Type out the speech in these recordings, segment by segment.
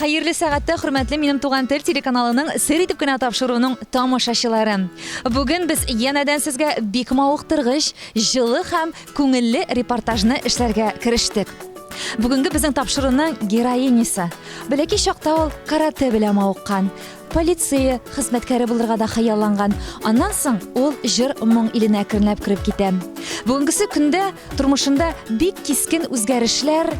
Hayırlı saatte hürmetli Minим Туган тел телеканалының сер итеп кенә тапшыруның тамашачылары. Бүген без янәдән сезгә бик мавыктыргыч, җылы һәм күңелле репортажны эшләргә керештек. Бүгенге безнең тапшыруның героинясы. Бәләки чакта ул карате белән мавыккан, полиция хезмәткәре булырга да хыялланган. Аннан соң ул җыр моң иленә кернәп кирип китә. Бүгенгесе көндә тормышында бик кискен үзгәрешләр,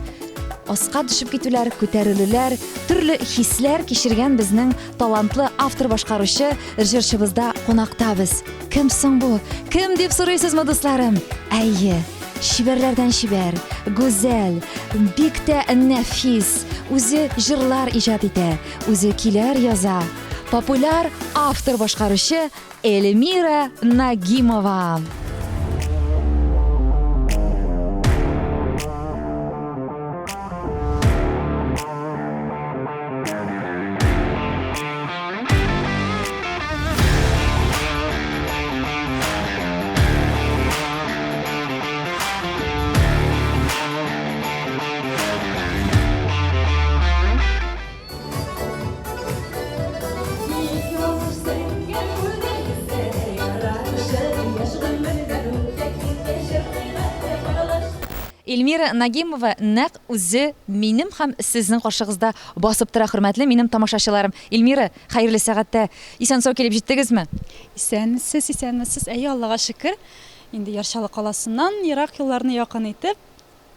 аска төшеп китүләр, күтәрелүләр, төрле хисләр кичергән безнең талантлы автор башкаручы җырчыбызда кунактабыз. Кем соң бу? Кем дип сорыйсызмы, дусларым? Әйе, шибәрләрдән шибәр, гүзәл, бик тә нәфис, үзе җырлар иҗат итә, үзе киләр яза. Популяр автор башкаручы Эльмира Нагимова. Эльмира Нагимова нәкъ үзе минем һәм сезнең каршыгызда басып тора, хөрмәтле минем тамашачыларым. Эльмира, хәерле сәгатьтә исән-сау килеп җиттегезме? Исәнмесез, әйе, Аллага шөкер. Инде Яршалы каласыннан ерак юлларны якын итеп,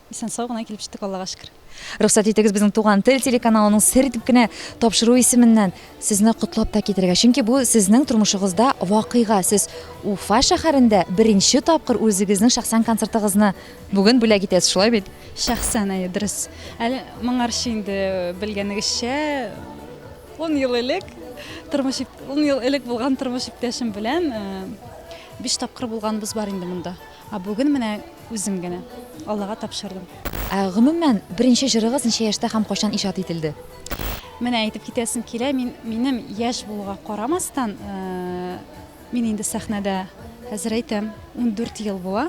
исән-сау гына килеп җиттек, Аллага шөкер. Рөхсәт итегез безнең Туган тел телеканалының сер итеп кенә тапшыру исеменнән сезне котлап та китәргә. Чөнки бу сезнең тормышыгызда вакыйга. Сез Уфа шәһәрендә беренче тапкыр үзегезнең шәхсән концертыгызны бүген бүләк итәсез, шулай бит? Шәхсән, әйе, дөрес. Әле моңарчы инде белгәнегезчә 10 ел элек булган тормыш иптәшем белән 5 тапкыр булганбыз бар инде монда. Бүген менә үзем генә Аллага тапшырдым. Гомумән, беренче җырыгыз ничә яшьтә һәм кайчан иҗат ителде? Менә әйтеп китәсем килә, минем яшь булуга карамастан, мин инде сәхнәдә хәзер әйтәм, 14 ел була.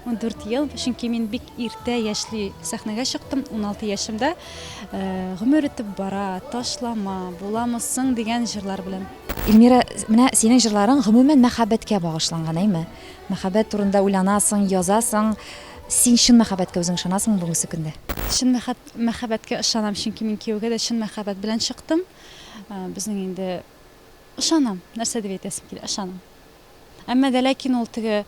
14 ел, чөнки мин бик иртә яшьли сәхнәгә чыктым, 16 яшемдә. Гомер итеп бара, ташлама, буламысың дигән җырлар белән. Эльмира, менә синең җырларың гомумән мәхәббәткә багышланган, әйме? Мәхәббәт турында уйланасың, язасың. Син чын мәхәббәткә үзең ышанасың бүгенге көндә? Чын мәхәббәткә ышанам, чөнки мин кияүгә дә чын мәхәббәт белән чыктым. Безнең инде ышанам, нәрсә дип әйтәсем килә, ышанам. Әмма дә ләкин ул теге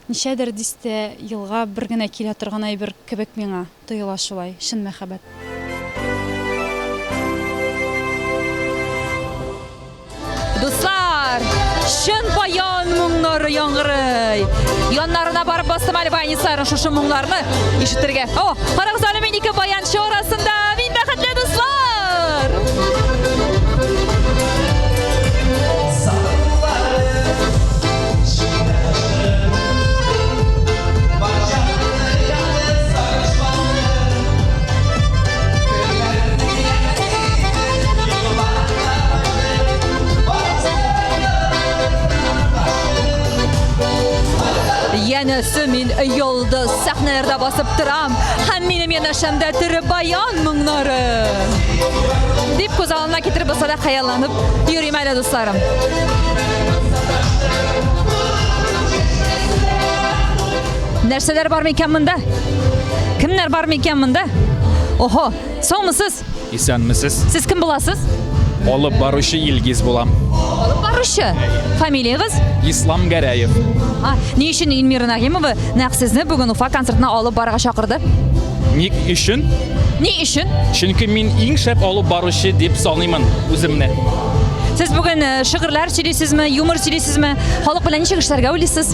ничәдер дистә елга бер генә килә торган әйбер кебек миңа тоела шулай, чын мәхәббәт. Дуслар, шын баян моңнары яңгырый. Яннарына барып бастым әле баянисларын шушы моңларны ишетергә. Карагыз әле, мин ике баянчы арасында мин бәхетле, дуслар. Янәсе мин йолдыз сәхнәләрдә басып торам, һәм минем янәшәмдә тере баян моңнары. Дип күз алдына китереп булса да хыялланып йөрим әле, дусларым. Нәрсәләр бар микән монда? Кемнәр бар микән монда? Охо, саумысыз? Исәнмесез? Сез кем буласыз? Алып баручы Илгиз булам. Алып баручы? Фамилиягыз? Ислам Гәрәев. Ни өчен Эльмира Нагимова нәкъ сезне бүген Уфа концертына алып барырга чакырды? Ник өчен? Ни өчен? Чөнки мин иң шәп алып баручы дип саныймын үземне. Сез бүген шигырьләр сөйлисезме, юмор сөйлисезме? Халык белән ничек эшләргә уйлыйсыз?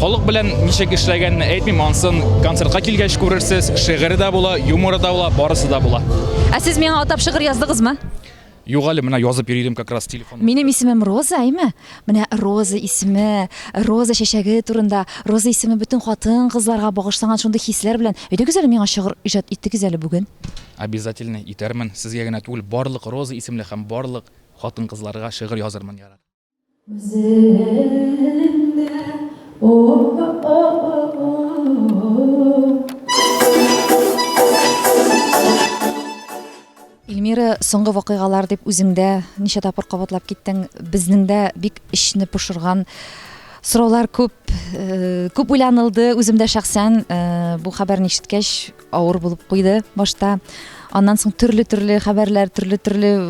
Халык белән ничек эшләгәнне әйтмим, ансын концертка килгәч күрерсез. Шигыре да була, юморы да була, барысы да була. Сез миңа атап шигырь яздыгызмы? Юк әле, менә язып йөридем как раз телефон. Минем исемем Роза, әйме? Менә Роза исеме, Роза чәчәге турында, Роза исеме бөтен хатын кызларга багышланган шундый хисләр белән. Әйдәгез әле миңа шигырь иҗат иттегез әле бүген. Обязательно итәрмен. Сезгә генә түгел, барлык Роза исемле һәм барлык хатын кызларга шигырь язармын ярар. Эльмира, соңгы вакыйгалар дип үзеңдә ничә тапкыр кабатлап киттең. Безнең дә бик ичне пошырган сораулар күп уйланылды. Үзем дә шәхсән бу хәбәрне ишеткәч авыр булып куйды башта. Аннан соң төрле хәбәрләр, төрле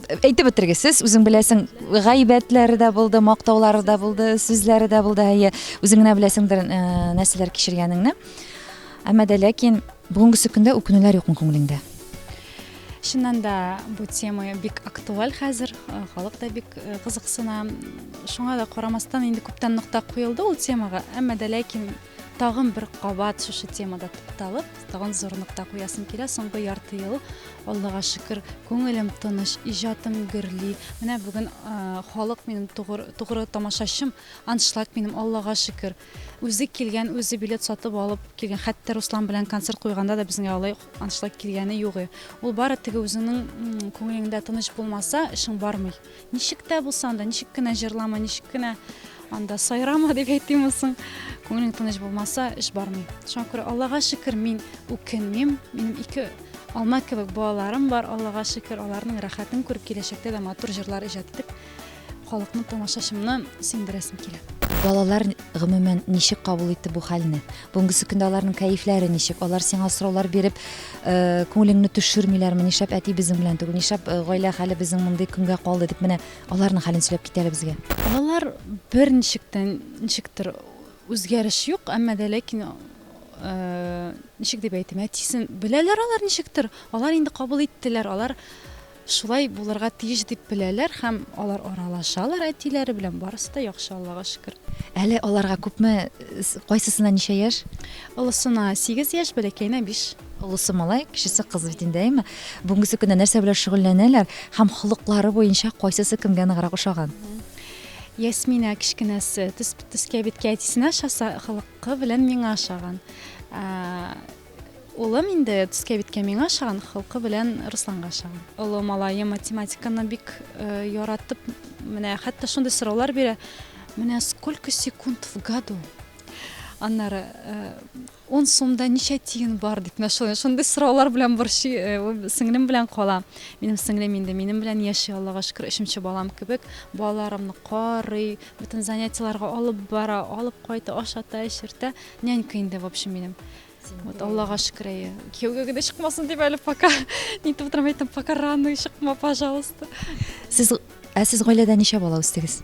әйтеп бетергесез, үзең беләсең, гайбәтләре дә булды, мактаулары да булды, сүзләре дә булды. Үзең генә беләсеңдер нәрсәләр кичергәнеңне. Әмма дә ләкин бүгенге көндә үкенүләр юкмы күңелеңдә? Шуннан да бу тема бик актуаль хәзер, халык да бик кызыксына. Шуңа да карамастан инде күптән нокта куелды ул темага, әмма дә ләкин тагын бер кабат шушы темада тукталып, тагын зур нокта куясым килә. Соңгы ярты ел, Аллага шөкер, күңелем тыныч, иҗатым гөрли. Менә бүген халык минем тугры тамашачым, аншлаг минем, Аллага шөкер. Үзе килгән, үзе билет сатып алып килгән. Хәтта Руслан белән концерт куйганда да безгә алай аншлаг килгәне юк. Ул бары теге үзенең күңелеңдә тыныч булмаса, эшең бармый. Ничек тә булсаң да, ничек кенә җырлама, ничек кенә анда сайрама дип әйтимсең, күңелең тыныч булмаса, эш бармый. Шуңа күрә Аллага шөкер, мин үкенмим. Минем 2 алма кебек балаларым бар. Аллага шөкер, аларның рәхәтен күреп киләчәктә дә матур җырлар иҗат итеп, халыкны тамашачымны сөендерәсем килә. Балалар гомумән ничек кабул итте бу хәлне? Бүгенге көндә аларның кәефләре ничек? Алар сиңа сораулар биреп, күңелеңне төшермиләрме? Нишләп әти безнең белән түгел? Нишләп гаилә хәле безнең мондый көнгә калды дип менә аларның хәлен сөйләп китәләр безгә. Балалар бер ничектер үзгәреш юк, әмма дә ләкин ничек дип әйтим, әтисен беләләр алар ничектер. Алар инде кабул иттеләр, алар шулай булырга тиеш дип беләләр һәм алар аралашалар әтиләре белән. Барысы да яхшы, Аллага шөкер. Әле аларга күпме, кайсысына ничә яшь? Олысына 8 яшь, бәләкәйенә 5. Олысы малай, кичесе кыз бит инде, әйме? Бүгенге көндә нәрсә белән шөгыльләнәләр һәм холыклары буенча кайсысы кемгә ныграк ошаган? Ясмина кичкенәсе төскә биткә әтисенә шаса, холыкы белән миңа ошаган. Улым инде төскә биткә миңа ошаган, холыкы белән Русланга ошаган. Улы малае математиканы бик яратып, менә хәтта шундый сораулар бирә. Менә сколько секунд в году? Аннары 10 сумда ничә тиен бар дип, шундый сораулар белән борчый, сеңлем белән кала. Минем сеңлем инде минем белән яши, Аллага шөкер, өченче балам кебек. Балаларымны карый, бөтен занятияларга алып бара, алып кайта, ашата, эшертә. Нянька инде в общем минем. Вот Аллага шөкер. Кияүгә дә чыкмасын дип әле пока. Нитеп утырам, әйтәм, пока рано чыкма, пожалуйста. Сез гаиләдә ничә бала үстегез?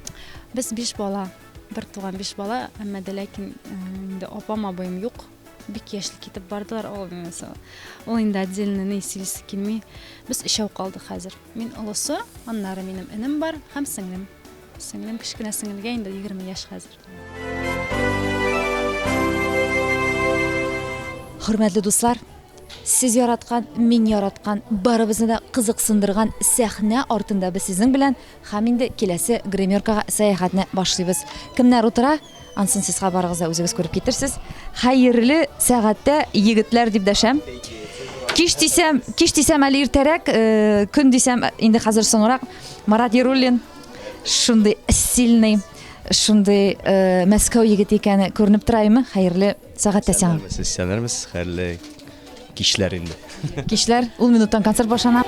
Без 5 бала, бер туган 5 бала, әмма дә ләкин инде апам, абыем юк. Бик яшьли китеп бардылар. Ул инде отдельно нейсилисе килми. Без ишәү калдык хәзер. Мин олысы, аннары минем энем бар һәм сеңлем. Сеңлем кичкенә сеңелгә инде 20 яшь хәзер. Хөрмәтле дуслар, сез яраткан, мин яраткан, барыбызны да кызыксындырган сәхнә артында без сезнең белән һәм инде киләсе гримеркага сәяхәтне башлыйбыз. Кемнәр утыра? Ансын сез хабарыгызда үзегез күреп китерсез. Хәерле сәгатьтә егетләр дип дәшәм. Кич дисәм әле иртәрәк, көн дисәм инде хәзер соңрак. Марат Яруллин шундый сильный, шундый Мәскәү егете икәне күренеп тораймы? Хәерле сәгатьтә сиңа. Сәнәрмез, хәерле кичләр инде. Кичләр, ул минуттан концерт башлана.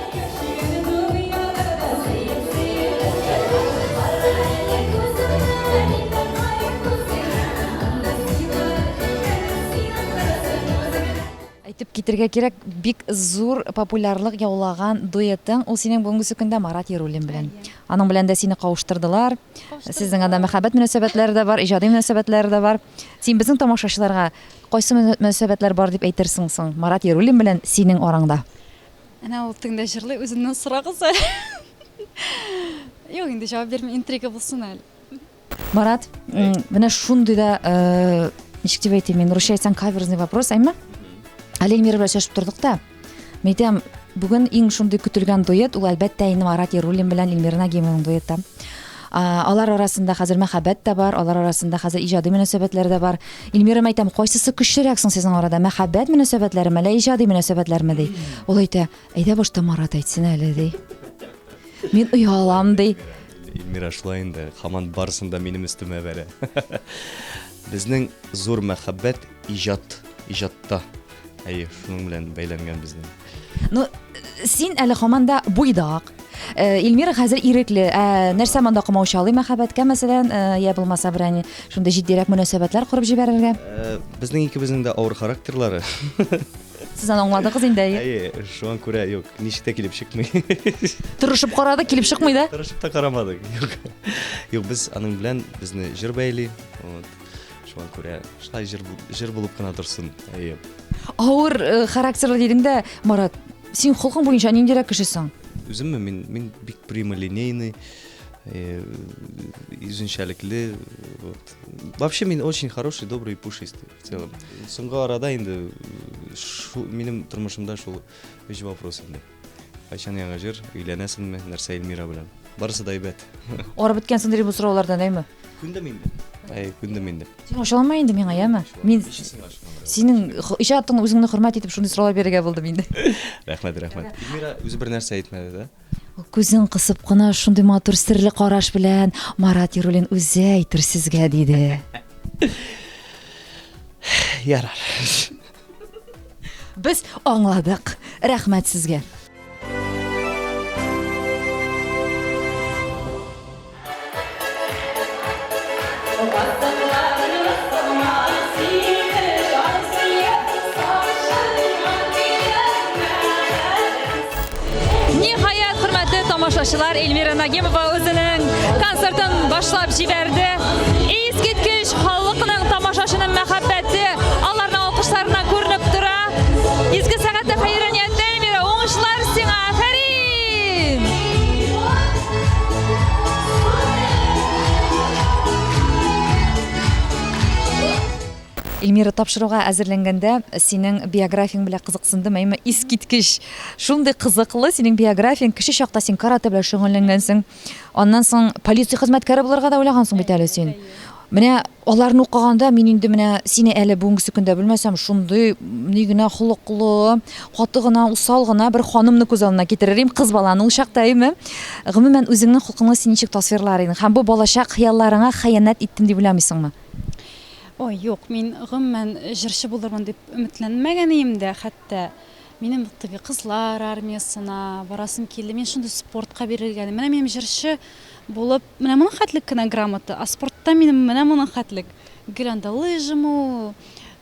Әйтеп китергә кирәк, бик зур популярлык яулаган дуэтың ул синең бүгенге көндә Марат Яруллин белән. Аның белән дә сине кавыштырдылар. Сезнең анда мәхәббәт мөнәсәбәтләре дә бар, иҗади мөнәсәбәтләре дә бар. Син безнең тамашачыларга кайсы мөнәсәбәтләр бар дип әйтерсең соң Марат Яруллин белән синең араңда? Әнә ул тыңда җырлый, үзеннән сорагыз. Юк, инде җавап бирмәй, интрига булсын әле. Марат, менә шундый да ничек дип әйтим, мин русча әйтсәм каверзный вопрос, әйме? Әле Эльмира белән сөйләшеп тордык та. Мәйтәм, бүген иң шундый көтелгән дуэт, ул әлбәттә инде Марат Яруллин белән Эльмира Нагимованың дуэты. Алар арасында хәзер мәхәббәт тә бар, алар арасында хәзер иҗади мөнәсәбәтләр дә бар. Эльмира, мәйтәм, кайсысы көчлерәк соң сезнең арада? Мәхәббәт мөнәсәбәтләреме, әллә иҗади мөнәсәбәтләрме ди? Ул әйтә, әйдә башта Марат әйтсен әле ди. Мин уялам ди. Эльмира шулай инде, һаман барысында минем өстемә бәрә. Безнең зур мәхәббәт иҗатта. Шуның белән бәйләнгән безнең. Ну, син әле һаман да буйдак. Илмира хәзер ирекле. Нәрсә монда кымаучалый мәхәббәткә мәсәлән, я булмаса берәни шунда җитдирәк мөнәсәбәтләр курып җибәрергә. Безнең икебезнең дә авыр характерлары. Сез аны аңладыгыз инде. Шуңа күрә юк, ничек тә килеп чыкмый. Тырышып карады, килеп чыкмый да. Тырышып та карамадык. Юк, без аның белән безне җыр бәйли. Шуңа күрә шулай җыр булып кына торсын. Авыр характерлы дидең дә, Марат, син холкың буенча ниндирәк кешесең? Үземме мин бик прямолинейный, изүнчәлекле. Вообще мин очень хороший, добрый и пушистый в целом. Соңгы арада инде минем тормышымда шул үч вопрос инде. Кайчан яңа җыр, өйләнәсеңме, нәрсә Эльмира белән? Барысы да әйбәт. Арып беткәнсең дип бу сораулардан әйме? Күндәм инде. Күндәм инде. Син ошалма инде миңа, яме? Мин синең иҗатыңны үзеңне хөрмәт итеп шундый сораулар бирергә булдым инде. Рәхмәт. Эльмира үзе бер нәрсә әйтмәде да. Күзен кысып кына шундый матур серле караш белән Марат Яруллин үзе әйтер сезгә диде. Ярар. Без аңладык. Рәхмәт сезгә. Ниһаят, хөрмәтле тамашачылар, Эльмира Нагимова үзенең концертын башлап җибәрде. Искиткеч халыкның тамашачының мәхәббәте аларның алкышларына күренеп тора. Изге сәгатьтә хәйрәнияттә Эльмира, уңышлар сиңа, афәрин! Эльмира, тапшыруга әзерләнгәндә синең биографияң белән кызыксындым, әйме искиткеч. Шундый кызыклы синең биографияң, кеше чакта син карате белән шөгыльләнгәнсең. Аннан соң полиция хезмәткәре булырга да уйлагансың бит әле син. Менә аларны укыганда мин инде менә сине әле бүгенге көндә белмәсәм, шундый ни генә холыклы, каты гына, усал гына бер ханымны күз алдына китерерим, кыз баланы ул чакта, әйме. Гомумән үзеңнең холкыңны син ничек тасвирлар идең? Һәм бу балачак хыялларыңа хыянәт иттем дип уйламыйсыңмы? Ой, юк, мин гомумән җырчы булырмын дип өметләнмәгән идем дә, хәтта минем теге кызлар армиясына барасым килде. Мин шундый спортка бирелгәнем. Менә минем җырчы булып, менә моның хәтлек кенә грамота, а спортта минем менә моның хәтлек. Гел анда лыжымы,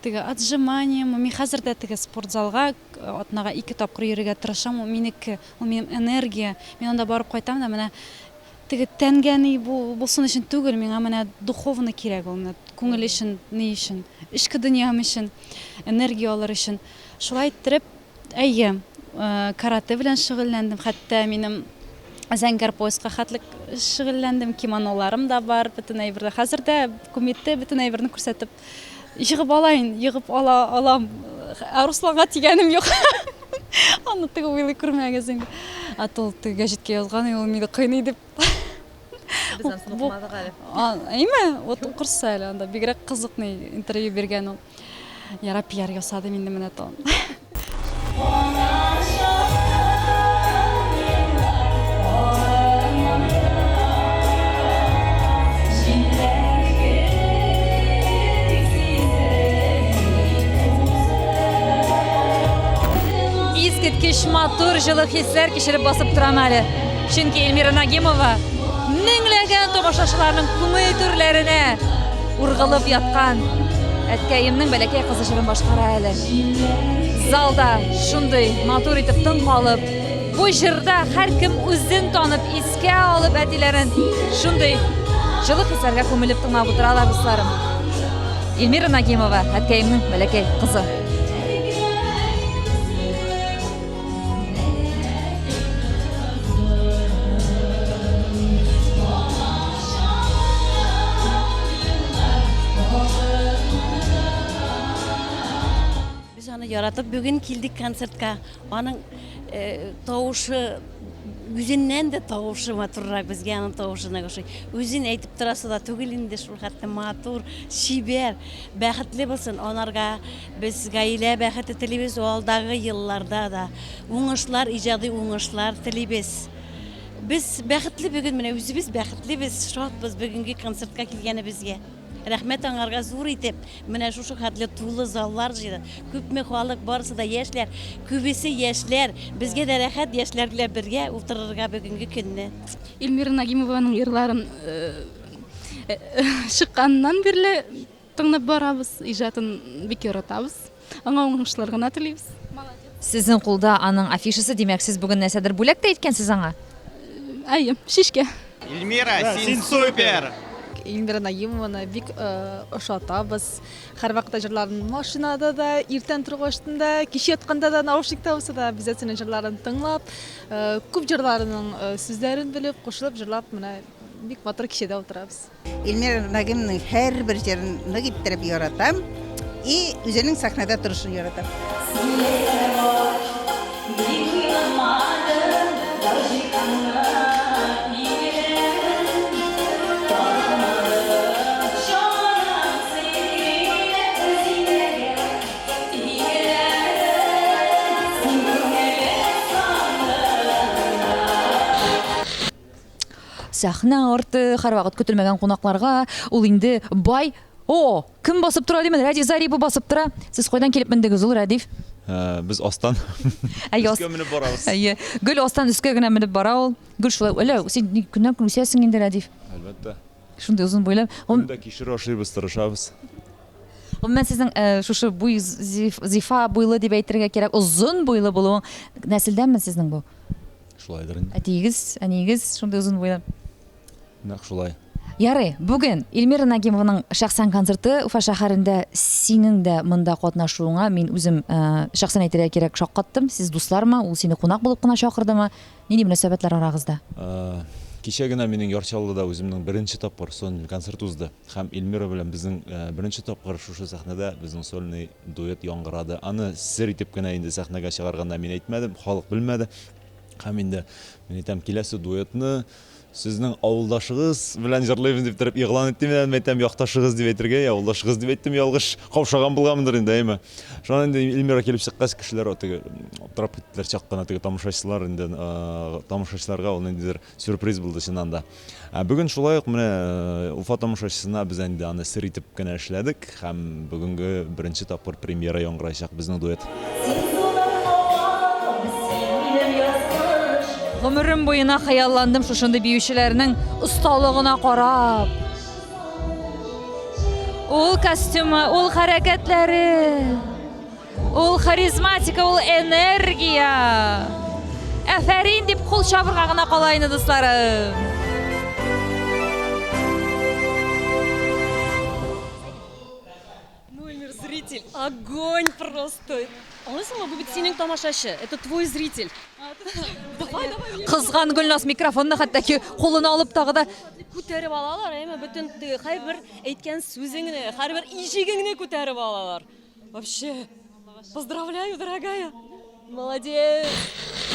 теге отжиманиемы. Мин хәзер дә теге спортзалга атнага 2 тапкыр йөрергә тырышам. Ул минеке, ул минем энергия. Мин анда барып кайтам да менә теге тәнгәни булсын өчен түгел, миңа менә духовный кирәк ул, күңел өчен, ни өчен, эчке дөньям өчен, энергия алыр өчен. Шулай иттереп, әйе, карате белән шөгыльләндем, хәтта минем зәңгәр пояска хәтлек шөгыльләндем, кимоноларым да бар, бөтен әйберне. Хәзер дә күмәттә бөтен әйберне күрсәтеп, җыгып алайын, җыгып алам. Русланга тигәнем юк. Аны теге уйлый күрмәгәсең. Атыл теге гәҗиткә язган, ул мине кыйный дип. Без аны укымадык әле. Әйме, вот укырса әле анда бигрәк кызыклы интервью биргән ул. Яра пиар ясады мине менә тон. Искиткеч матур җылы хисләр кичереп басып торам әле. Чөнки Эльмира Нагимова меңләгән тамашачыларның күңел түрләренә ургылып яткан әткәемнең бәләкәй кызы җырын башкара әле. Залда шундый матур итеп тын калып, бу җырда һәркем үзен танып, искә алып әтиләрен шундый җылы хисләргә күмелеп тыңлап утыралар дусларым. Эльмира Нагимова, әткәемнең бәләкәй кызы. Яратып бүген килдик концертка. Аның тавышы үзеннән дә тавышы матуррак безгә аның тавышына ошый. Үзен әйтеп торасы да түгел инде шул хәтта матур, шибәр, бәхетле булсын анарга. Без гаилә бәхете телибез алдагы елларда да. Уңышлар, иҗади уңышлар телибез. Без бәхетле бүген менә үзебез бәхетлебез. Шатбыз бүгенге концертка килгәнебезгә. Рәхмәт аңарга зур итеп. Менә шушы хәтле тулы заллар җыйды. Күпме халык барысы да яшьләр, күбесе яшьләр. Безгә дә рәхәт яшьләр белән бергә утырырга бүгенге көнне. Эльмира Нагимованың йырларын чыкканнан бирле тыңлап барабыз, иҗатын бик яратабыз. Аңа уңышлар гына телибез. Сезнең кулда аның афишасы, димәк, сез бүген нәрсәдер бүләк тә әйткәнсез аңа. Әйе, шишкә. Эльмира, син супер! Эльмира Нагимованы бик ошатабыз. Һәрвакытта җырларын машинада да, иртән торгачтан да, кич ятканда да, наушникта булса да, без әсенең җырларын тыңлап, күп җырларының сүзләрен белеп, кушылып җырлап, менә бик матур кичәдә утырабыз. Эльмира Нагимованың һәрбер җырын нык иттереп яратам и үзенең сәхнәдә торышын яратам. Сәхнә арты һәрвакыт көтелмәгән кунакларга ул инде бай. О, кем басып тора димән? Радиф Зарипов басып тора. Сез кайдан килеп мендегез ул, Радиф? Без астан. Өскә менеп барабыз. Әйе, Гөл астан өскә генә менеп бара ул. Гөл шулай, әле син көннән-көн үсәсең инде, Радиф. Әлбәттә. Шундай узын буйлап. Монда кишер ашыйбыз, тырышабыз. Мен сезнең шушы буй зифа буйлы дип әйтергә кирәк. Узын буйлы булуың нәселдәнме сезнең бу? Шулайдыр инде. Әтигез, әнигез шундай узын буйлы. Нәкъ шулай. Ярый, бүген Эльмира Нагимованың шәхсән концерты Уфа шәһәрендә, синең дә монда катнашуыңа мин үзем шәхсән әйтергә кирәк, шаккаттым. Сез дуслармы? Ул сине кунак булып кына чакырдымы? Нинди мөнәсәбәтләр арагызда? Кичә генә минең Ярчаллыда үземнең беренче тапкыр сольный концерт узды. Һәм Эльмира белән безнең беренче тапкыр шушы сәхнәдә безнең сольный дуэт яңгырады. Аны сер итеп кенә инде сәхнәгә чыгарганда мин әйтмәдем, халык белмәде. Һәм инде мин әйтәм, киләсе дуэтны сезнең авылдашыгыз белән җырлыйбыз дип торып игълан иттем, мен әйтәм, якташыгыз дип әйтергә, авылдашыгыз дип әйттем, ялгыш каушаган булганмындыр инде, әйме. Шуңа инде Эльмира килеп чыккач, кешеләр теге аптырап киттеләр, чаккана теге тамашачылар инде, тамашачыларга ул ниндидер сюрприз булды чыннан да. Бүген шулай ук менә Уфа тамашачысына без инде аны сер итеп кенә эшләдек һәм бүгенге беренче тапкыр премьера яңгырачак безнең дуэт. Гомерем буена хыялландым шушындай биючеләрнең осталыгына карап. Ул костюмы, ул хәрәкәтләре, ул харизматика, ул энергия. Афәрин дип кул чабырга гына кала инде, дусларым. Ну, Эльмир, зритель, огонь просто. Алысыңмы, бу бит синең тамашачы, это твой зритель. Давай. Кызган Гөлнас микрофонны хәтта ки кулына алып тагы да Күтәреп алалар, әйме бөтен һәрбер әйткән сүзеңне, һәрбер ишегеңне күтәреп алалар. Вообще, поздравляю, дорогая. Молодец.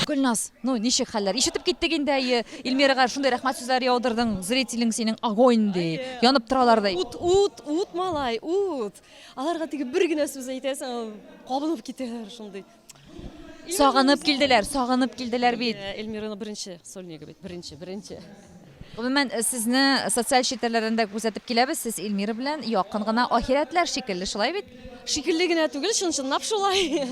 Гөлнас, ну ничек хәлләр? Ишетеп киттек инде, Эльмирага шундай рәхмәт сүзләр яудырдың, зрителең синең огонь ди, янып торалар ди. Ут, малай, ут. Аларга теге бер генә сүз әйтәсең, кабынып китәләр шундый. Сагынып килделәр бит. Эльмираның беренче сольнигы бит, беренче. Гомумән сезне социаль челтәрләрендә күзәтеп киләбез, сез Эльмира белән якын гына ахирәтләр шикелле, шулай бит? Шикелле генә түгел, чынлап шулай.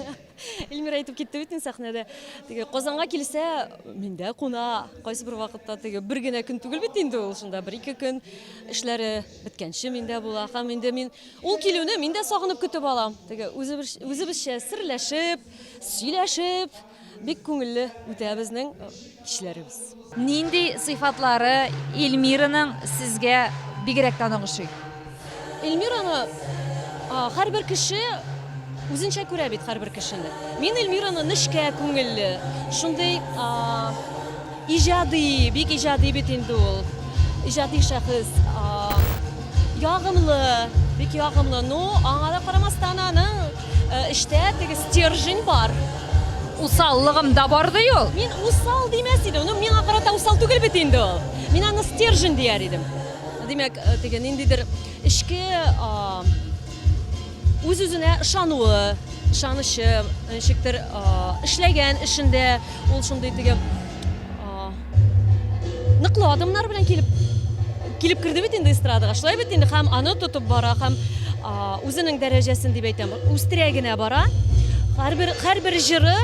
Эльмира әйтеп китте бит сәхнәдә. Теге Казанга килсә, миндә куна. Кайсы бер вакытта теге бер генә көн түгел бит инде ул, шунда 1-2 көн эшләре беткәнче миндә була. Һәм инде мин ул килүне миндә сагынып көтеп алам. Теге үзебезчә серләшеп, сөйләшеп, бик күңелле үтә безнең кичләребез. Нинди сыйфатлары Эльмираның сезгә бигрәк таныгышый? Эльмираны һәрбер кеше үзенчә күрә бит һәрбер кешене. Мин Эльмираны нечкә күңелле, шундый иҗади, бик иҗади бит инде ул. Иҗади шәхес, ягымлы, бик ягымлы. Ну, аңа да карамастан аның эштә теге стержень бар. Усаллыгым да барды ул. Мин усал димәс идем. Ну, миңа карата усал түгел бит инде ул. Мин аны стержень дияр идем. Димәк, теге ниндидер эшкә үз-үзенә ышануы, ышанышы, ничектер эшләгән эшендә ул шундый теге ныклы адымнар белән килеп керде бит инде эстрадага. Шулай бит инде һәм аны тотып бара, һәм үзенең дәрәҗәсен дип әйтәм, үстерә генә бара. Һәрбер җыры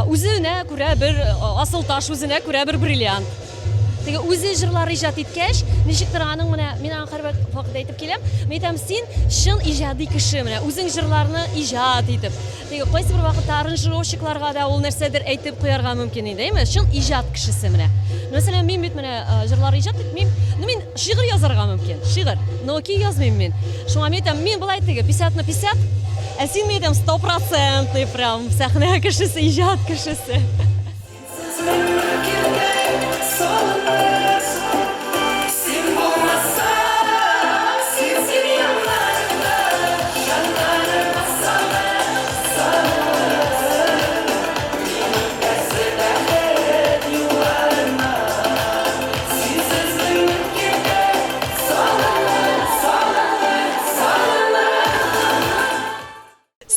үзенә күрә бер асыл таш, үзенә күрә бер бриллиант. Теге үзе җырлар иҗат иткәч, ничектер аның менә мин аңа һәр вакыт әйтеп киләм, мен әйтәм, син шын иҗади кеше менә, үзең җырларны иҗат итеп. Теге кайсы бер вакытта аранжировщикларга да ул нәрсәдер әйтеп куярга мөмкин инде, әйме? Шын иҗат кешесе менә. Мәсәлән, мин бит менә җырлар иҗат итмим, мин шигырь язарга мөмкин, шигырь. Но ки язмыйм мин. Шуңа мен әйтәм, мин болай теге 50 на 50, ә син мен әйтәм 100% прям сәхнә кешесе, иҗат кешесе.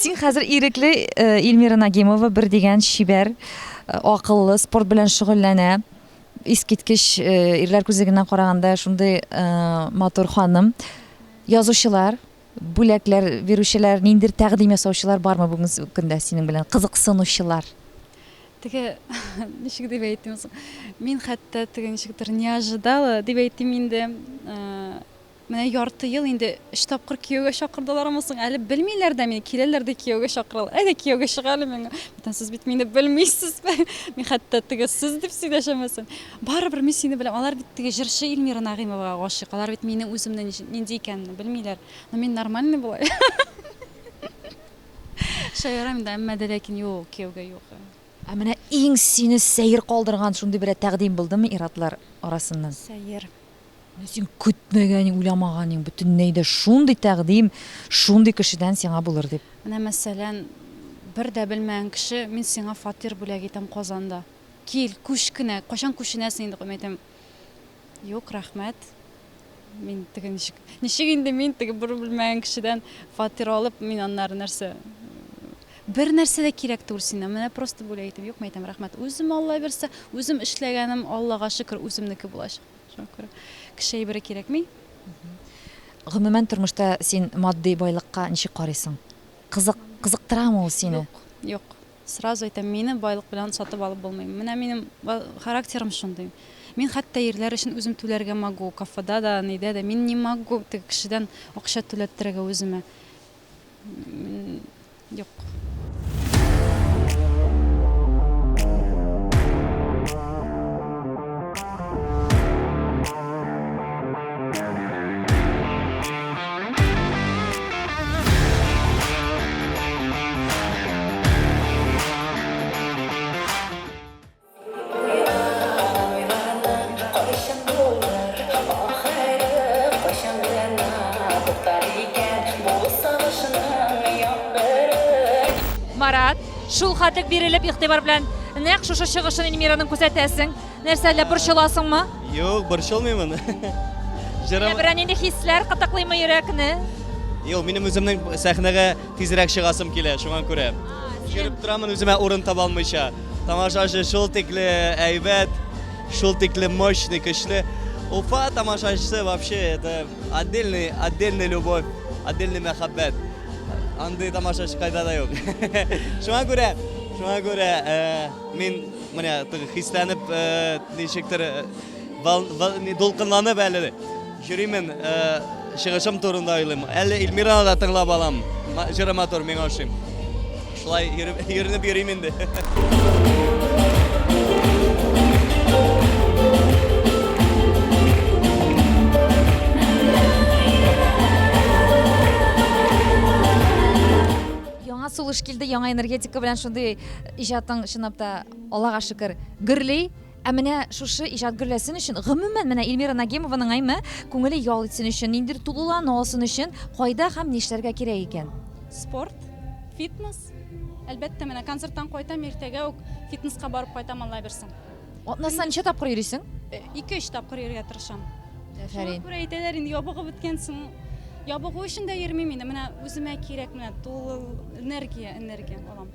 Син хәзер ирекле Эльмира Нагимова бер дигән шибәр, акыллы, спорт белән шөгыльләнә. Искиткеч ирләр күзлегеннән караганда шундый матур ханым. Язучылар, бүләкләр бирүчеләр, ниндир тәкъдим ясаучылар бармы бүгенге көндә синең белән кызыксынучылар? Теге ничек дип әйтим соң? Мин хәтта теге ничектер не ожидала дип әйтим инде. Менә ярты ел инде 3 тапкыр кияүгә чакырдылар соң, әле белмиләр дә мине, киләләр дә кияүгә чакыралар. Әйдә кияүгә чыга әле миңа. Бүтән сез бит мине белмисез. Мин хәтта теге сез дип сөйләшәмәсен. Барыбер мин сине беләм. Алар бит теге җырчы Эльмира Нагимовага гашыйк. Алар бит минең үземнең нинди икәнне белмиләр. Но мин нормальный булай. Шаярам да, әмма дә ләкин юк, кияүгә юк. Ә менә иң сине сәер калдырган шундый бер тәкъдим булдымы иратлар арасыннан? Сәер. Син көтмәгән, уйламаган, бөтенләй дә шундый тәкъдим, шундый кешедән сиңа булыр дип. Менә мәсәлән, бер дә белмәгән кеше, мин сиңа фатир бүләк итәм Казанда. Кил, күч кенә, кашан күченәсең инде, әйтәм. Юк, рәхмәт. Мин теге ничек инде мин теге бер белмәгән кешедән фатир алып, мин аннары нәрсә бер нәрсә дә кирәк түгел синнән. Менә просто бүләк итәм. Юк, әйтәм, рәхмәт. Үзем Алла берсә, үзем эшләгәнем Аллага шөкер, үземнеке булачак. Шөкер. Кеше әйбере кирәкми? Гомумән тормышта син матди байлыкка ничек карыйсың? Кызыктырамы ул сине? Юк. Сразу әйтәм, мине байлык белән сатып алып булмый. Менә минем характерым шундый. Мин хәтта ирләр өчен үзем түләргә могу, кафеда да, нидә дә. Мин не могу теге кешедән акча түләттерергә үземә. Юк. Марат, шул хәтлек бирелеп игътибар белән нәкъ шушы чыгышын Эльмираның күрсәтәсең. Нәрсәләр борчыласыңмы? Юк, борчылмыймын. Бер нинди хисләр кытыклыймы йөрәкне? Юк, минем үземнең сәхнәгә тизрәк чыгасым килә, шуңа күрә. Йөреп торамын үземә урын таба алмыйча. Тамашачы шул тикле әйбәт, шул тикле мощный, көчле. Уфа тамашачысы вообще это отдельная любовь, отдельный мәхәббәт. Андый тамашачы кайда да юк. Шуңа күрә мин менә хисләнеп ничектер дулкынланып әле йөримен, чыгышым турында уйлыйм. Әле Эльмираны да тыңлап алам. Җыры матур, миңа ошый. Шулай йөренеп йөрим инде. Яңа сулыш килде, яңа энергетика белән шундый иҗатың чынлап та Аллага шөкер гөрли. Ә менә шушы иҗат гөрләсен өчен гомумән менә Эльмира Нагимованың әйме күңеле ял итсен өчен, ниндир тулылану алсын өчен кайда һәм нишләргә кирәк икән? Спорт, фитнес. Әлбәттә, менә концерттан кайтам, иртәгә үк фитнеска барып кайтам, Алла берсен. Атнасына ничә тапкыр йөрисең? 2-3 тапкыр йөрергә тырышам. Афәрин. Күрә әйтәләр инде ябыгы беткәнсең. Ябыгы өчен дә йөрмим инде. Менә үземә кирәк, менә тулы энергия алам.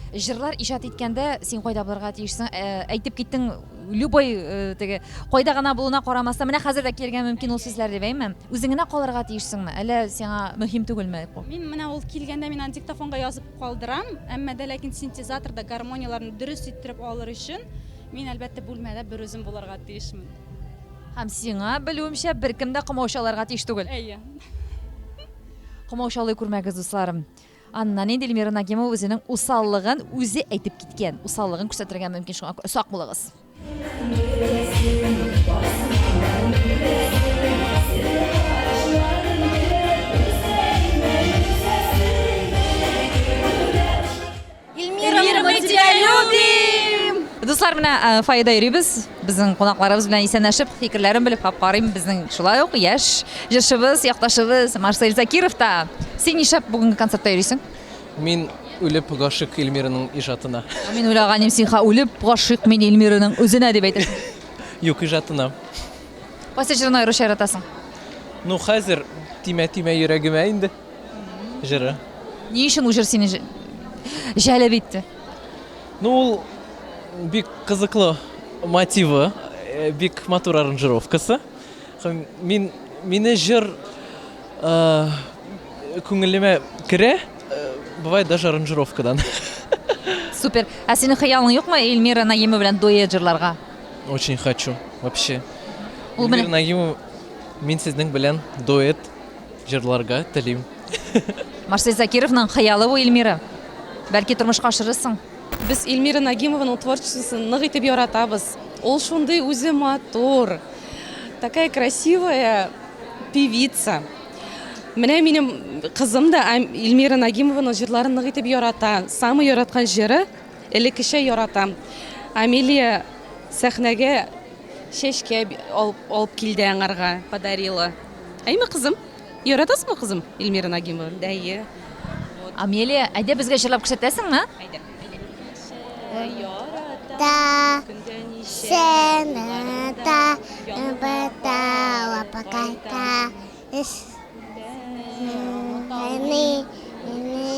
Җырлар иҗат иткәндә син кайда барырга тиешсең? Әйтеп киттең, любой теге кайда гына булуына карамастан менә хәзер дә килергә мөмкин ул сүзләр дип әйме? Үзеңә калырга тиешсеңме? Әллә сиңа мөһим түгелме бу? Мин менә ул килгәндә мин аны диктофонга язып калдырам, әмма дә ләкин синтезаторда гармонияларны дөрес иттереп алыр өчен мин әлбәттә бүлмәдә бер үзем булырга тиешмен. Һәм сиңа белүемчә беркем дә комаучаларга тиеш түгел. Әйе. Комаучалый күрмәгез дусларым. Аннан инде Эльмира Нагимова үзенең усаллыгын үзе әйтеп киткән. Усаллыгын күрсәтергә мөмкин, шуңа сак булыгыз. Эльмира, мы тебя любим! Дуслар, менә файда йөрибез. Безнең кунакларыбыз белән исәнләшеп, фикерләрен белеп карыйм. Безнең шулай ук яшь җырчыбыз, якташыбыз Марсель Закиров та. Син нишләп бүгенге концертта йөрисең? Мин үлеп гашык Эльмираның иҗатына. Мин уйлаганым синха үлеп гашык мин Эльмираның үзенә дип әйтәсең. Юк, иҗатына. Кайсы җырны аеруча яратасың? Ну, хәзер тимә йөрәгемә инде. Җыры. Ни өчен ул җыр сине җәлеп итте? Ну, ул бик кызыклы мотивы, бик матур аранжировкасы. Мине җыр күңелемә керә, бывает даже аранжировкадан. Супер. Ә синең хыялың юкмы Эльмира Нагимова белән дуэт җырларга? Очень хочу, вообще. Ул Эльмира менә Нагимова, мин сезнең белән дуэт җырларга телим. Марсель Закировның хыялы бу Эльмира. Бәлки тормышка ашырырсың. Без Эльмира Нагимованың творчествосын нык итеп яратабыз. Ул шундый үзе матур, такая красивая певица. Менә минем кызым да Эльмира Нагимованың җырларын нык итеп ярата. Самый яраткан җыры элеккечә яратам. Амелия сәхнәгә чәчкә алып килде аңарга, подарила. Әйме кызым? Яратасыңмы кызым Эльмира Нагимова? Дәйе. Амелия, әйдә безгә җырлап күрсәтәсеңме? Та сені та бетала покайта Ni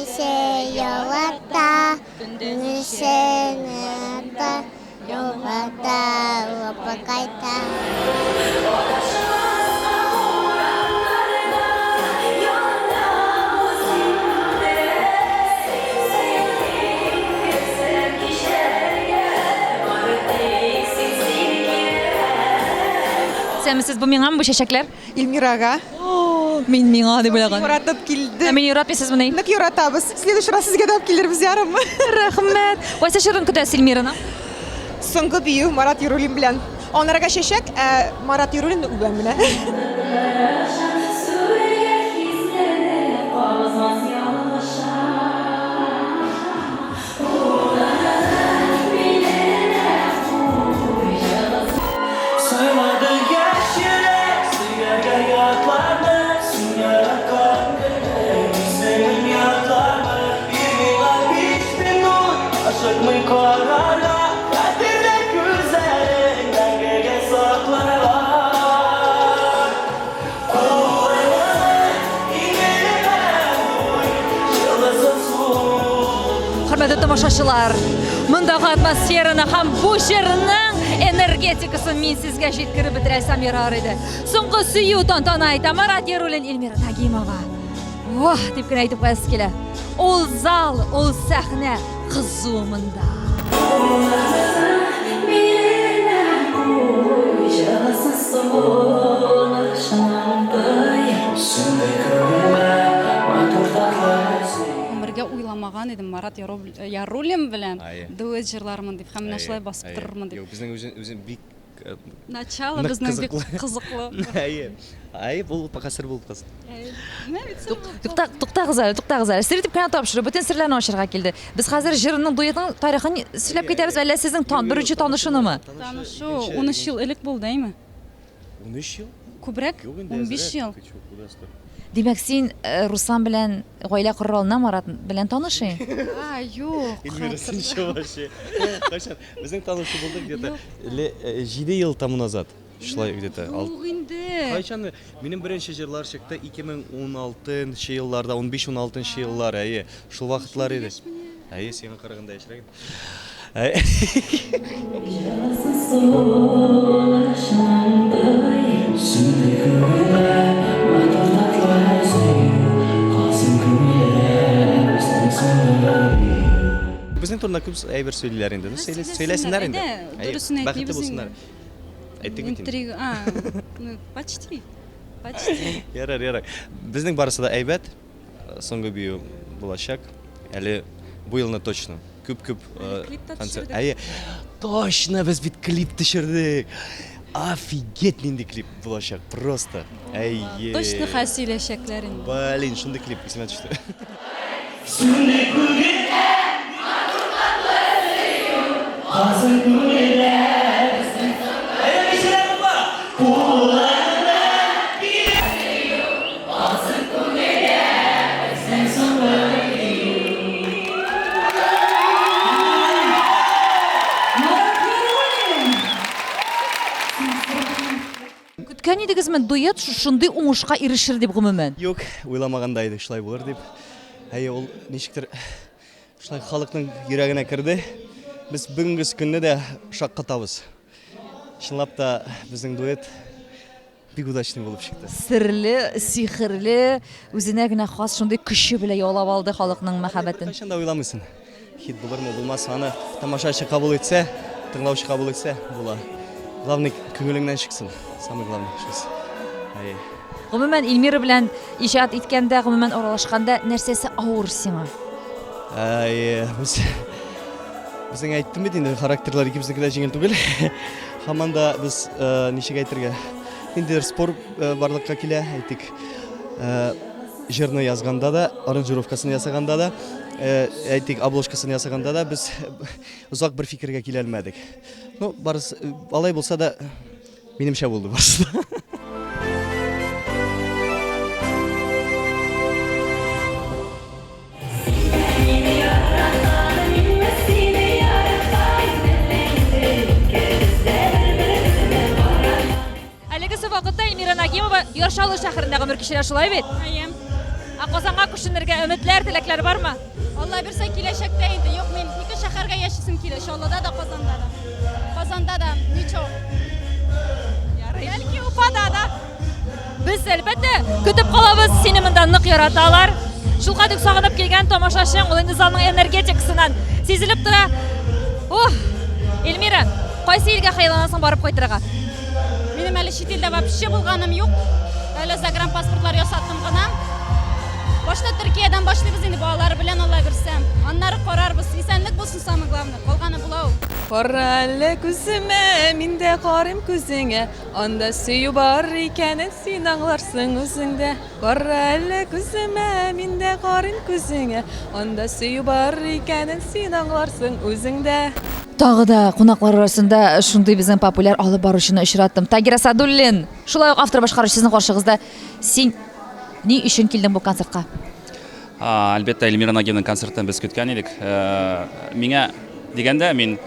se yolata Ni se neta Yolata покайта Сәмсез бу миңа бу чәчәкләр? Эльмирага. Мин миңа дип уйлаган. Яратып килде. Ә мин яратмыйсызмы ни? Нык яратабыз. Следующий раз сезгә дә алып килербез, ярыммы? Рәхмәт. Кайсы җырын көтәсез Эльмираның? Соңгы бию Марат Яруллин белән. Анарга чәчәк, Марат Яруллин үбәм менә. Хөрмәтле тамашачылар, мондагы атмосфераны һәм бу җырның энергетикасын мин сезгә җиткереп бетерәсем ярар иде. Соңгы сөю тантана итә Марат Яруллин Эльмира Нагимова. Вах, дип кенә әйтеп куясы килә. Ул зал, ул сәхнә кызу монда. Өмірге уйламаган идем Марат Яруллин белән дуэт җырлармын дип, һәм менә шулай басып торырмын дип. Безнең үзен бик Начало безнең бик кызыклы. Әйе, бу пакасыр булып калсын. Туктагыз әле. Сер итеп кенә тапшырып, бөтен серләрне ачырга килде. Без хәзер җырның дуэтның тарихын сөйләп китәбез, әллә сезнең беренче танышынымы? Танышу 13 ел элек булды, әйме? 13 ел? Күбрәк? 15 ел. Димәк, син Руслан белән гаилә корыр алдыннан Марат белән танышый? Юк. Эльмира, син ничего вообще? Кайчан? Безнең танышу булды где-то 7 ел тому назад. Шулай где-то. Юк инде. Кайчан? Минем беренче җырлар чыкты 2016 елларда, 15-16 еллар, әйе. Шул вакытлар иде. Әйе, сиңа караганда яшьрәк. Біздің турында көп әйбір сөйлейлер енді. Сөйлесіңдер енді. Дұрысын айтты Бақытты болсындар. Айттық өтейін. Интрига, почти. Почти. Ярар. Біздің барысы да әйбәт. Соңғы бүйі болашақ. Әлі бұл жылына точно. Көп концерт. Точно біз бит клип түшірдік. Офигеть нинди клип болашақ. Просто. Точно сөйлешеклерін. Блин, шынды клип. Есіме түшті. Күткән идегезме дуэт шундый уңышка ирешер дип гомумән? Юк, уйламаганда иде шулай булыр дип. Ул ничектер шулай халыкның йөрәгенә керде. Без бүгенге көнне дә шаккатабыз. Чынлап та безнең дуэт бик удачный булып чыкты. Серле, сихерле, үзенә генә хас шундый көче белән яулап алды халыкның мәхәббәтен. Кайчан да уйламыйсың. Хит булырмы, булмасмы, аны тамашачы кабул итсә, тыңлаучы кабул итсә, була. Главный күңелеңнән чыксын. Самый главный шусы. Гомумән Илмира белән иҗат иткәндә, гомумән аралашканда нәрсәсе авыр сиңа? Безнең әйттем бит инде, характерлар икебезнеке дә җиңел түгел. Һаман да без ничек әйтергә? Инде спор барлыкка килә, әйтик. Җырны язганда да, аранжировкасын ясаганда да, әйтик, обложкасын ясаганда да без узак бер фикергә килә алмадык. Ну, барысы алай булса да минемчә булды барысы. Вакытта Эльмира Нагимова Яршалы шәһәрендә гомер кичерә, шулай бит? Казанга күченергә өметләр, теләкләр бармы? Алла бирсә киләчәктә инде. Юк, мин ике шәһәргә яшисем килә. Чаллыда да, Казанда да. Казанда да, ничего. Бәлки Уфада да. Без әлбәттә көтеп калабыз, сине монда нык яраталар. Шул кадәр сагынып килгән тамашачың, ул инде залның энергетикасыннан сизелеп тора. Эльмира, кайсы илгә хыялланасың барып кайтырга? Минем әле чит илдә вообще булганым юк. Әле загранпаспортлар ясаттым гына. Башта Төркиядән башлыйбыз инде балалар белән, Алла бирсә. Аннары карарбыз. Исәнлек булсын, самый главный. Калганы була ул. Кара әле күземә, миндә карым күзеңә, анда сөю бар икәнен син аңларсың үзеңдә. Кара әле күземә, миндә карым күзеңә, анда сөю бар икәнен син аңларсың үзеңдә. Тагы да кунаклар арасында шундый безнең популяр алып баручыны очраттым. Тагир Асадуллин, шулай ук автор башкаручы сезнең каршыгызда. Син ни өчен килдең бу концертка? Әлбәттә, Эльмира Нагимовның концертын без көткән идек. Миңа дигәндә мин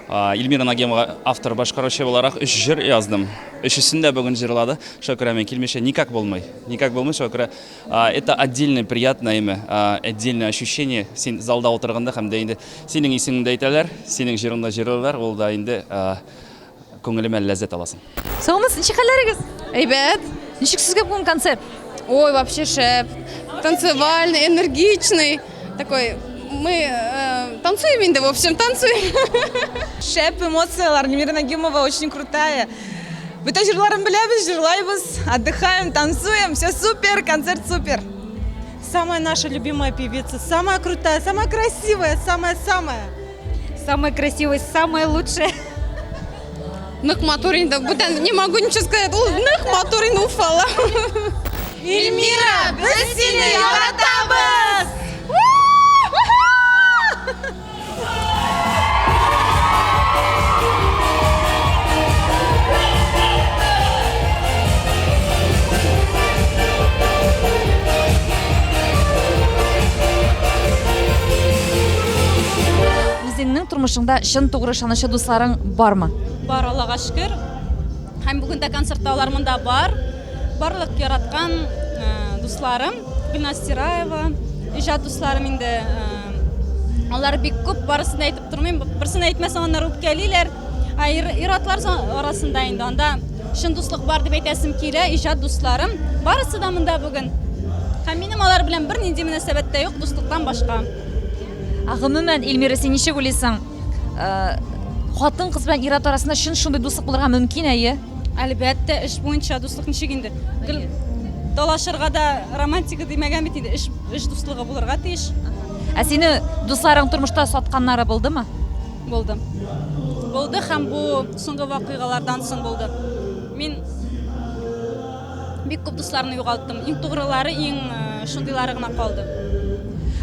Эльмира Нагимова автор башкаручы буларак 3 җыр яздым. Өчесен дә бүген җырлады. Шуңа күрә мен килмешә никак булмый. Шуңа күрә это отдельное приятное имя, отдельное ощущение. Син залда утырганда һәм дә инде синең исеңдә әйтәләр, синең җырыңда җырлыйлар, ул да инде күңелемә ләззәт аласың. Саумыз, ничек хәлләрегез? Әйбәт. Ничек сезгә бүген концерт? Ой, вообще шеп. Танцевальный, энергичный. Такой, мы танцуем инде, в общем, танцуем. Шәп эмоциялар, Эльмира Нагимова очень крутая. Бөтен җырларын беләбез, җырлайбыз, отдыхаем, танцуем, все супер, концерт супер. Самая наша любимая певица, самая крутая, самая красивая, самая-самая. Самая красивая, самая лучшая. Нык матурин да, бүтән не могу ничего сказать. Ул нык матурин Уфала. Эльмира, без сине яратабыз! Үзеңнең тормышыңда чын тугры ышанычлы дусларың бармы? Бар, Аллага шөкер. Һәм бүген дә концертта алар монда бар. Барлык яраткан дусларым, Гүлназ Сираева, иҗат дусларым инде Алар бик күп, барысын әйтеп тормыйм. Берсен әйтмәсәң, алар үпкәлиләр. Ир-атлар арасында инде анда шын дуслык бар дип әйтәсем килә, иҗат дусларым. Барысы да монда бүген. Һәм минем алар белән бернинди мөнәсәбәт тә юк, дуслыктан башка. Гомумән, Илмира, син ничек уйлыйсың? Хатын кыз белән ир-ат арасында шундый дуслык булырга мөмкин, әйе? Әлбәттә, эш буенча дуслык ничек инде? Талашырга да романтика димәгән бит инде, эш дуслыгы булырга тиеш. Ә сине дусларың тормышта сатканнары булдымы? Булды. Булды һәм бу соңгы вакыйгалардан соң булды. Мин бик күп дусларны югалттым. Иң тугрылары, иң шундыйлары гына калды.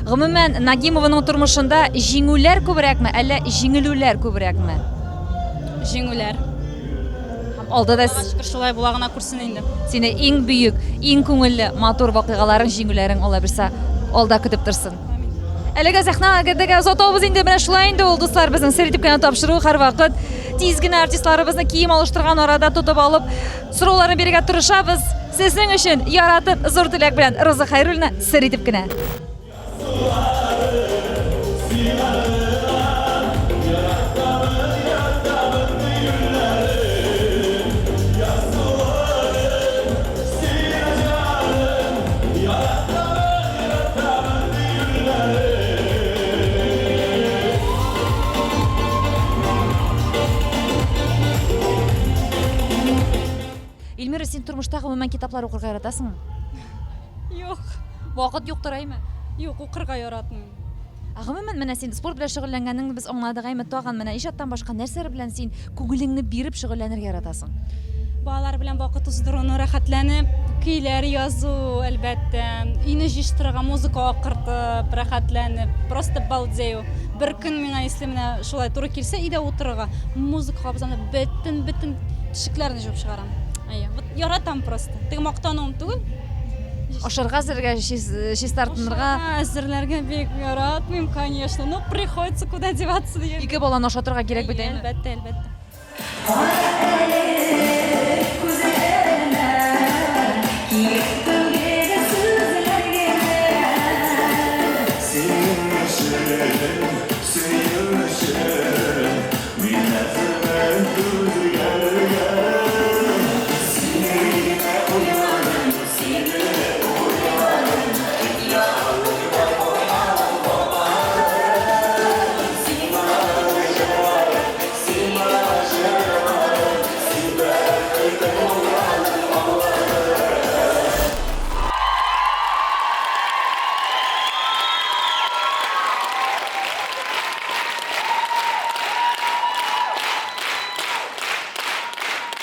Гомумән, Нагимованың тормышында җиңүләр күбрәкме, әллә җиңелүләр күбрәкме? Җиңүләр. Алда да Шөкер шулай була гына күрсен инде. сине иң бөек, иң күңелле, матур вакыйгаларың, җиңүләрең ала берсә алда көтеп торсын. Әлегә сәхнәгә озатабыз инде, менә шулай инде ул дуслар, безнең сер итеп кенә тапшыру һәрвакыт тиз генә артистларыбызны кием алыштырган арада тотып алып, сорауларны бирергә тырышабыз. Сезнең өчен яратып, зур теләк белән Роза Хәйруллина сер итеп кенә. Илмира, син тормышта гомумән китаплар укырга яратасыңмы? Юк, Вакыт юктыр, әйме? юк, укырга яратмыйм. Гомумән, менә син спорт белән шөгыльләнгәнеңне без аңладык, әйме? Тагын менә иҗаттан башка нәрсәләр белән син күңелеңне биреп шөгыльләнергә яратасың? Балалар белән вакыт уздыруны, рәхәтләнеп, көйләр язу, әлбәттә, өйне җыштырырга, музыка акыртып, рәхәтләнеп, просто балдею. Бер көн миңа если менә шулай туры килсә, өйдә утырырга, музыкага базамда бөтен тишекләрне җуып чыгарам. Вот яратам просто. Теге мактануым түгел. Ашарга әзергә, чиста тартынырга. Әзерләргә бик яратмыйм, конечно. Но приходится куда деваться. Ике баланы ашатырга кирәк бит, әйме? Әлбәттә, әлбәттә.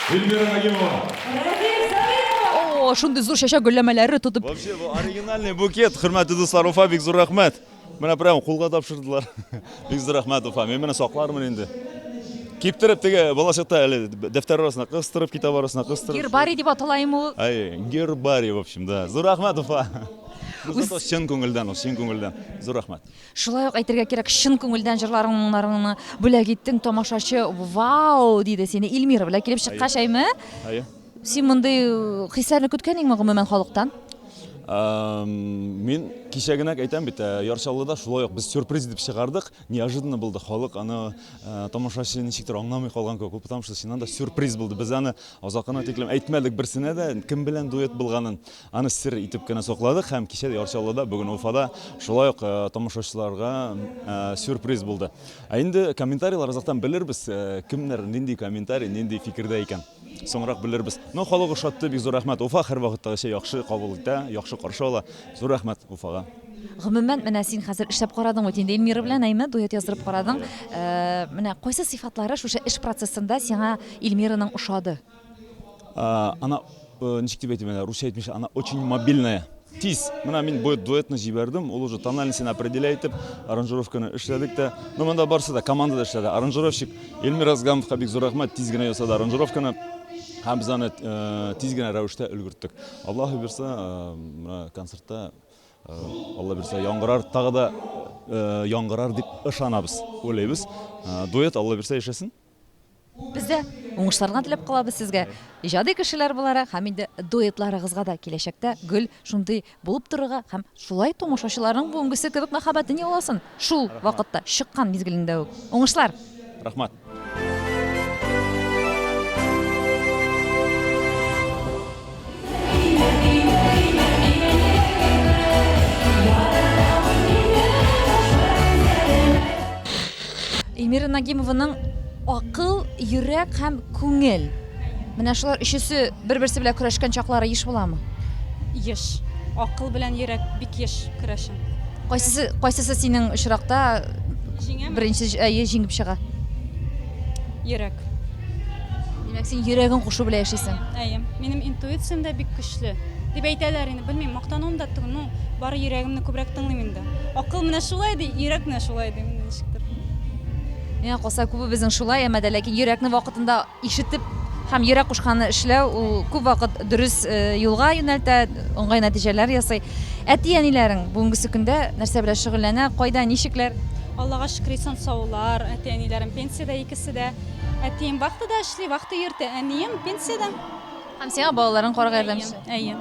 Эльмира Нагимова. О, шундый зур шәшә гөлләмәләре тотып. Вообще, bu оригинальный букет. Хөрмәтле дуслар, Уфа бик зур рәхмәт. Менә прям кулга тапшырдылар. Бик зур рәхмәт, Уфа. Мен менә саклармын инде. Киптіріп теге балашықта әлі дәфтер арасына қыстырып, китап арасына қыстырып. Гербарий деп аталайым ул. Гербарий, в общем, да. Зур рахмат, Уфа. Шын көңілден, шын көңілден. Зур рахмат. Шулай ук әйтергә кирәк, шын күңелдән җырларыңны бүләк иттең, тамашачы вау диде сине Илмира белән килеп чыккач, әйме? Син мондый хисләрне көткәнеңме гомумән халыктан? Мен кешегінек айтам бит, Яршаллыда шулай ук біз сюрприз деп шығардық. Неожиданно болды халық, аны тамашашы ничектер аңламай қалған көп, потому что синан да сюрприз болды. Біз аны азақына теклем әйтмәдік берсенә дә, кем белән дуэт булганын аны сер итеп кенә сакладык һәм кичә Яршаллыда, бүгін Уфада шулай ук тамашачыларга сюрприз болды. Инде комментарийлар азақтан белербез, кемнәр нинди комментарий, нинди фикердә икән. Соңрак белербез. Но халык ошатты, бик зур рәхмәт. Уфа һәр вакыттагыча яхшы кабул итә, яхшы каршы ала. Зур рәхмәт Уфага. Гомумән, менә син хәзер эшләп карадың бит инде Илмира белән, әйме, дуэт яздырып карадың. Менә кайсы сыйфатлары шушы эш процессында сиңа Илмираның ошады? Она, ничек дип әйтим, русча әйтмичә, она очень мобильная. Тиз. Менә мин бу дуэтны җибәрдем, ул уже тональныйсын определяет итеп, аранжировканы эшләдек тә. Но монда барсы да командада эшләде. Аранжировщик Илмира Разгамовка бик зур рәхмәт, тиз генә ясады аранжировканы. Һәм без аны тиз генә рәвештә өлгерттек. Аллаһы бирсә, концертта Алла бирсә яңгырар, тагы да яңгырар дип ышанабыз, уйлыйбыз. Дуэт Алла бирсә яшәсен. Бездә Уңышларга теләп калабыз сезгә. Иҗади кешеләр буларак һәм инде дуэтларыгызга да киләчәктә гөл шундый булып торырга һәм шулай томашачыларның бүгенгесе кебек мәхәббәтен яуласын. Шул вакытта чыккан мизгелендә үк. Уңышлар. Рахмат. Эльмира Нагимованың акыл, йөрәк һәм күңел. Менә шулар өчесе бер-берсе белән көрәшкән чаклары еш буламы? Еш. Акыл белән йөрәк бик еш көрәшә. Кайсысы синең очракта беренче җиңеп чыга? Йөрәк. Димәк, син йөрәгең кушу белән яшисең. Әйе. Минем интуициям да бик көчле. Дип әйтәләр инде, белмим, мактануым да түгел, ну, бары йөрәгемне күбрәк тыңлыйм инде. Акыл менә шулай ди, йөрәк менә шулай ди, минем ничектер. Миңа калса күбебезнең шулай, әмма дә ләкин йөрәкне вакытында ишетеп һәм йөрәк кушканны эшләү ул күп вакыт дөрес юлга юнәлтә, уңай нәтиҗәләр ясый. Әти-әниләрең бүгенге көндә нәрсә белән шөгыльләнә, кайда, ничекләр? Аллага шөкер, исән саулар, әти-әниләрем пенсиядә, икесе дә. Әтием вакытыда эшли, вакыты йөртә, әнием пенсиядә. Һәм сиңа балаларың карарга ярдәмче. Әйе.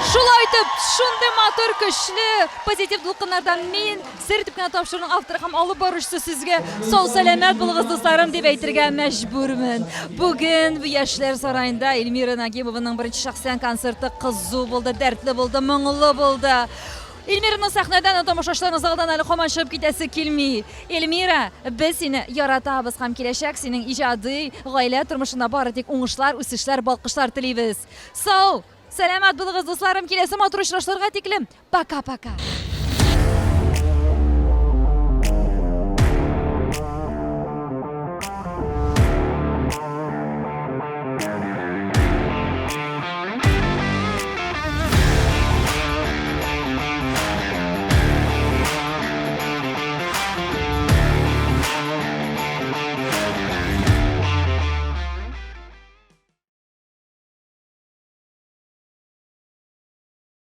Шулай итеп, шундый матур, көчле, позитив дулкыннардан мин Сер итеп кенә тапшыруның авторы һәм алып баручысы сезгә сау сәламәт булыгыз дусларым дип әйтергә мәҗбүрмен. Бүген бу яшьләр сараенда Эльмира Нагимованың беренче шәхсән концерты кызу булды, дәртле булды, моңлы булды. Эльмираның сәхнәдән тамашачыларның залдан әле һаман чыгып китәсе килми. Эльмира, без сине яратабыз һәм киләчәк синең иҗади гаилә тормышында бары тик уңышлар, үсешләр, балкышлар телибез. Сау, сәламәт булыгыз дусларым, киләсе матур очрашларга тиклем. Пока-пока.